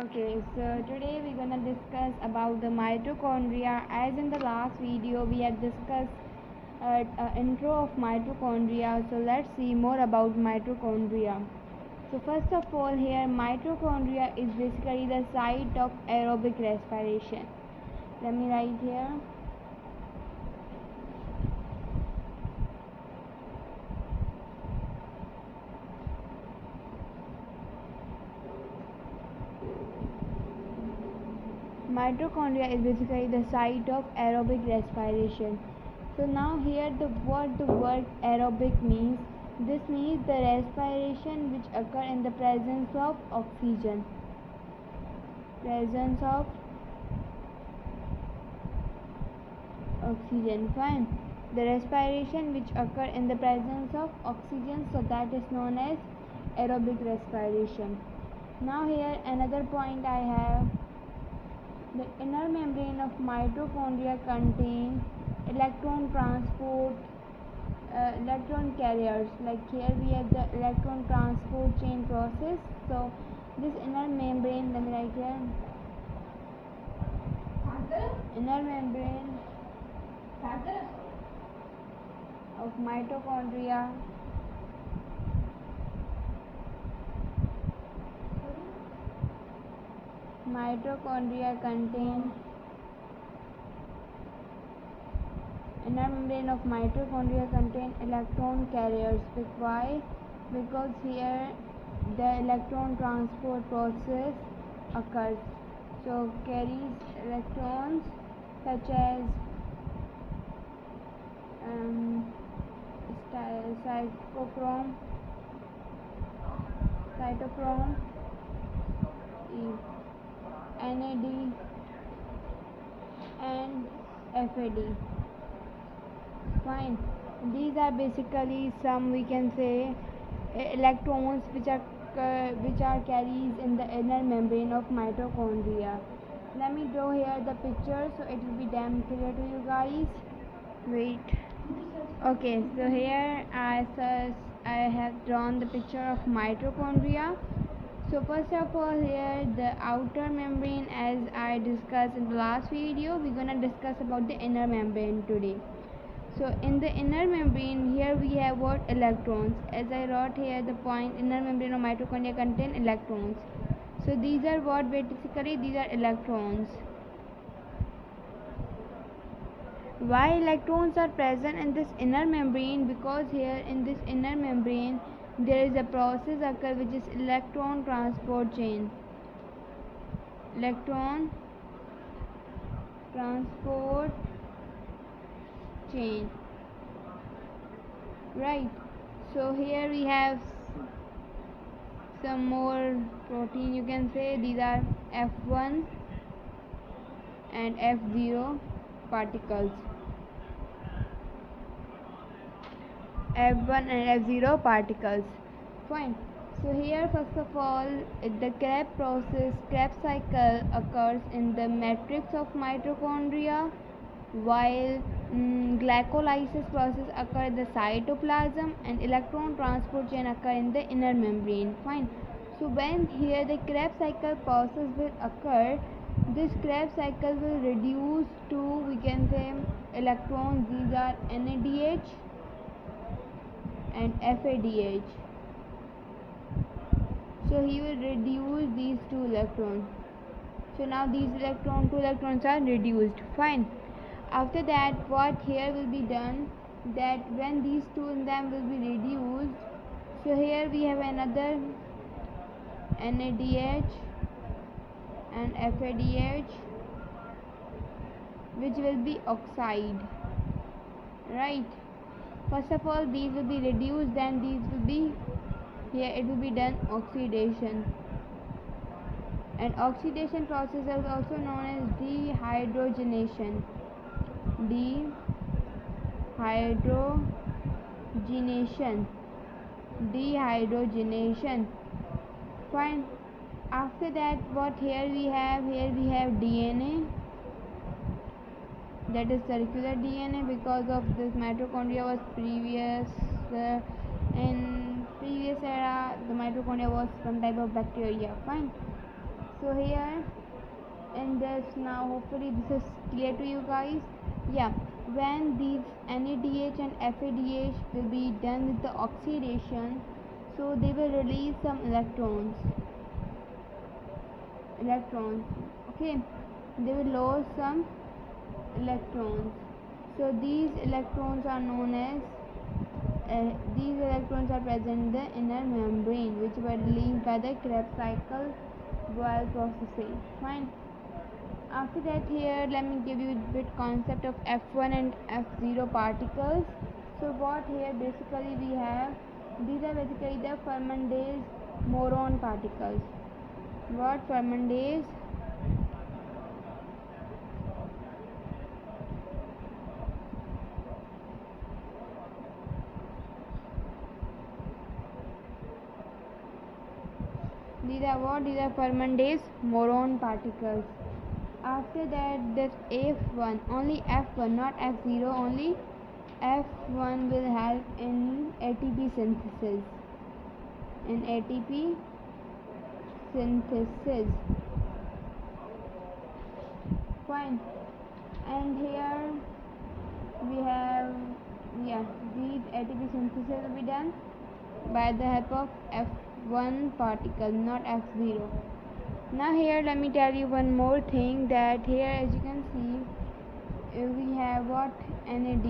Okay, so today we're gonna discuss about the mitochondria. As in the last video, we had discussed intro of mitochondria. So let's see more about mitochondria. So first of all, here mitochondria is basically the site of aerobic respiration. Let me write here. Mitochondria is basically the site of aerobic respiration. So now here what the word aerobic means. This means the respiration which occur in the presence of oxygen. Presence of oxygen. Fine. The respiration which occur in the presence of oxygen. So that is known as aerobic respiration. Now here another point I have. The inner membrane of mitochondria contains electron transport, electron carriers. Like here we have the electron transport chain process. So this inner membrane, let me write here. Inner membrane of mitochondria contain inner membrane of mitochondria contain electron carriers. Why? Because here the electron transport process occurs. So carries electrons such as cytochrome E, NAD and FAD. Fine. These are basically some, we can say, electrons which are carries in the inner membrane of mitochondria. Let me draw here the picture so it will be damn clear to you guys. Wait. Okay, so here I have drawn the picture of mitochondria. So first of all, here the outer membrane, as I discussed in the last video, we're gonna discuss about the inner membrane today. So in the inner membrane, here we have what? Electrons. As I wrote here the point, inner membrane of mitochondria contain electrons. So these are what? Basically these are electrons. Why electrons are present in this inner membrane? Because here in this inner membrane there is a process occur which is electron transport chain. Electron transport chain. Right. So here we have some more protein, you can say. These are F1 and F0 particles. F1 and F0 particles. Fine. So here first of all the Krebs cycle occurs in the matrix of mitochondria, while glycolysis process occur in the cytoplasm and electron transport chain occur in the inner membrane. Fine. So when here the Krebs cycle process will occur, this Krebs cycle will reduce to, we can say, electrons. These are NADH and FADH. So he will reduce these two electrons. So now these two electrons are reduced. Fine. After that, what here will be done, that when these two in them will be reduced, so here we have another NADH and FADH which will be oxide. Right. First of all these will be reduced, then these will be, here it will be done oxidation. And oxidation process is also known as dehydrogenation. Dehydrogenation. Fine. After that, what here we have DNA, that is circular DNA, because of this mitochondria was in previous era the mitochondria was some type of bacteria. Fine. So here in this, now hopefully this is clear to you guys. Yeah, when these NADH and FADH will be done with the oxidation, so they will release some electrons. Okay, they will lose some electrons. So these electrons are known as these electrons are present in the inner membrane, which were released by the Krebs cycle while processing. Fine. After that, here let me give you a bit concept of F1 and F0 particles. So what here basically we have, these are basically the fermentase moron particles. What fermentase? These are what? These are fermentase moron particles. After that, this F1, only F1, not F0, only F1 will help in ATP synthesis. Fine. And here we have, these ATP synthesis will be done by the help of F1 particle, not F0. Now here let me tell you one more thing, that here as you can see we have what? NAD,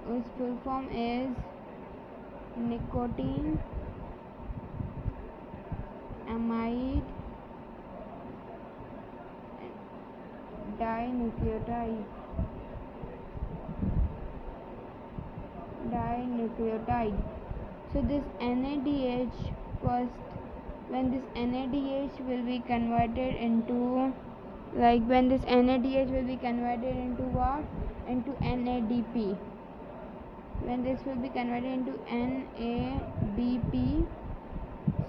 whose full form is nicotine amide dinucleotide. So this NADH first, when this NADH will be converted into, when this NADH will be converted into what? Into NADP. When this will be converted into NADP,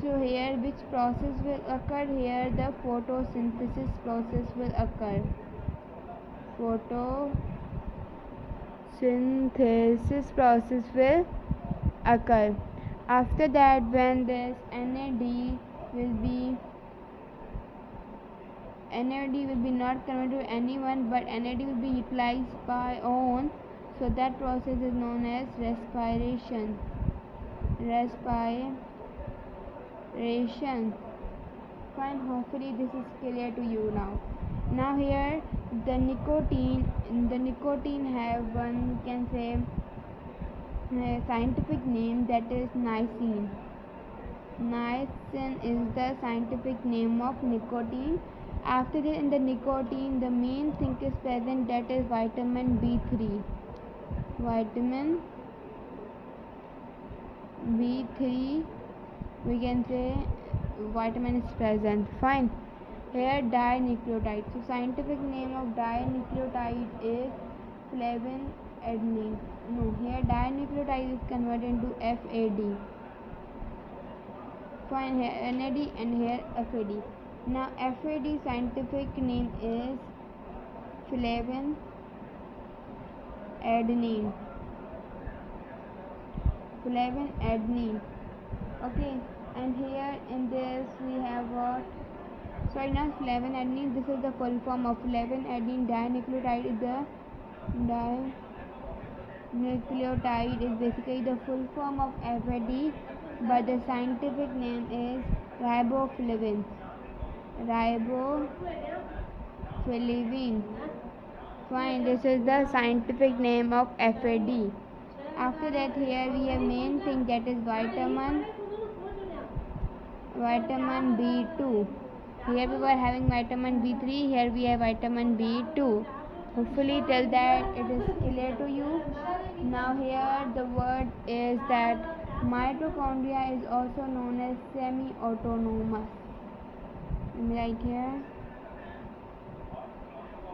so here which process will occur? Here the photosynthesis process will occur. Photosynthesis process will occur. After that, when this NAD will be not converted to anyone, but NAD will be utilized by own, so that process is known as respiration. Fine, hopefully this is clear to you now. Now here the nicotine have one, can say, scientific name, that is niacin. Niacin is the scientific name of nicotine. After that, in the nicotine, the main thing is present, that is vitamin B3. Vitamin B3, we can say vitamin is present. Fine. Here dinucleotide. So scientific name of dinucleotide is flavin-adenine. No, here dinucleotide is converted into FAD. Fine, here NAD and here FAD. Now FAD scientific name is flavin-adenine. Okay, and here in this we have what? Sorry, not flavin-adenine. This is the full form of flavin-adenine dinucleotide. Is the dinucleotide is basically the full form of FAD, but the scientific name is riboflavin. Fine, this is the scientific name of FAD. After that, here we have main thing, that is vitamin B2. Here we were having vitamin B3, here we have vitamin B2. Hopefully till that it is clear to you. Now here the word is that mitochondria is also known as semi-autonomous. Right here,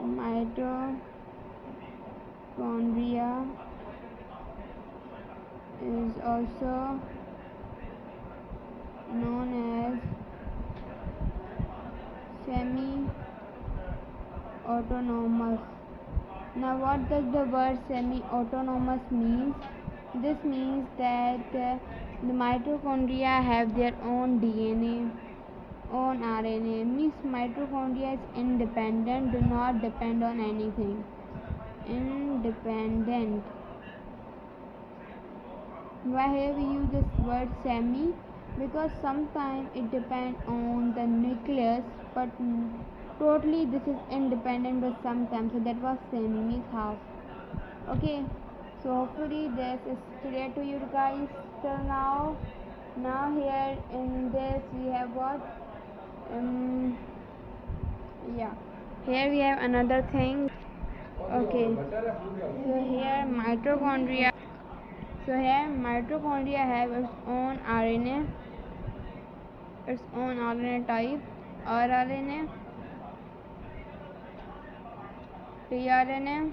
mitochondria is also known as semi-autonomous. Now what does the word semi-autonomous means? This means that the mitochondria have their own DNA, own RNA. Means mitochondria is independent, do not depend on anything. Independent. Why here we use this word semi? Because sometimes it depends on the nucleus, but totally this is independent, but sometimes. So that was semi, means half. Okay, so hopefully this is clear to you guys till now. Now here in this we have what? Yeah, here we have another thing. Okay, so here mitochondria. So here mitochondria have its own RNA, type, rRNA, tRNA,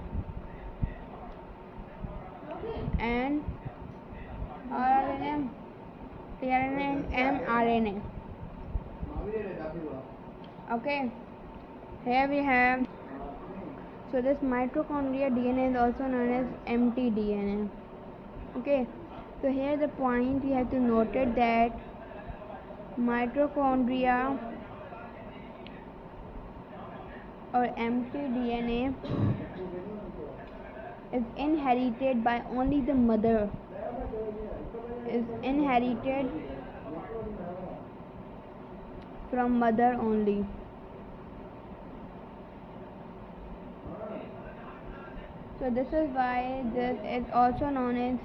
and rRNA, tRNA and mRNA. Okay, here we have. So this mitochondria DNA is also known as mtDNA. Okay, so here the point we have to note it that mitochondria or mtDNA is inherited by only the mother. Is inherited from mother only. So this is why this is also known as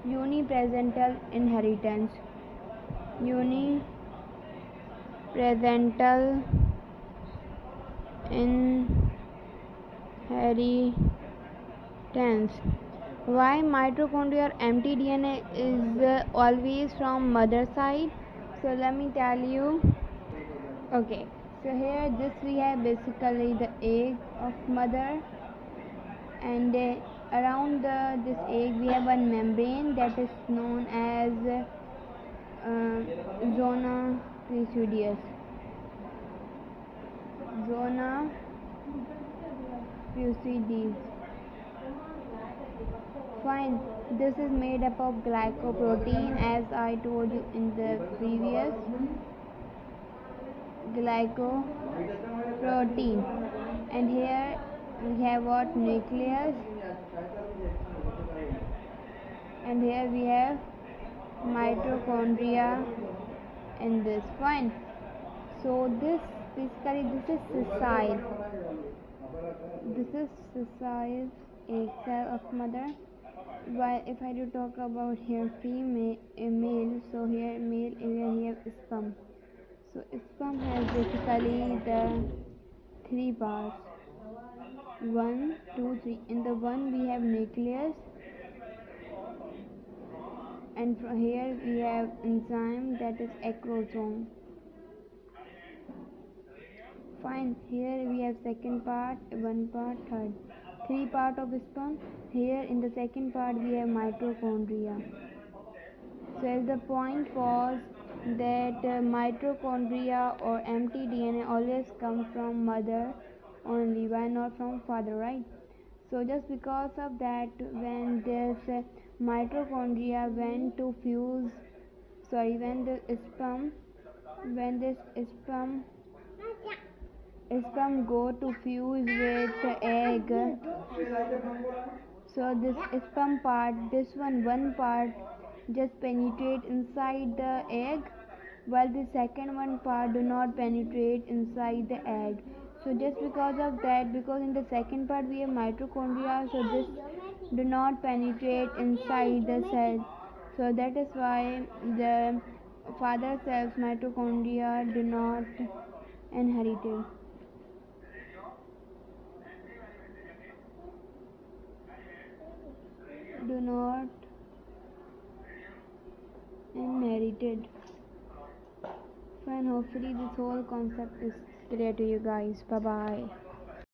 unipresental inheritance. Unipresental inheritance. Why mitochondria or mtDNA is always from mother side? So let me tell you. Okay, so here this we have basically the egg of mother, and around this egg we have one membrane that is known as zona precudius. Zona precudius. Fine, this is made up of glycoprotein, as I told you in the previous. Glycoprotein, and here we have what? Nucleus, and here we have mitochondria in this. Fine, so this basically this is sessile. This is sessile egg cell of mother. While if I do talk about here female, male, so here male, here we have sperm. So sperm has basically the three parts. 1, 2, 3. In the one we have nucleus, and from here we have enzyme, that is acrosome. Fine, here we have second part, one part, third. Three part of sperm. Here in the second part we have mitochondria. So as the point was that mitochondria or mtDNA always come from mother only, why not from father, right? So just because of that, when this mitochondria went to fuse, when the sperm, when this sperm go to fuse with the egg, so this sperm part, this one part just penetrate inside the egg, while the second one part do not penetrate inside the egg. So just because of that, because in the second part we have mitochondria, so this do not penetrate inside the cell, so that is why the father cells mitochondria do not inherited. Do not inherited. Fine, hopefully this whole concept is clear to you guys. Bye bye.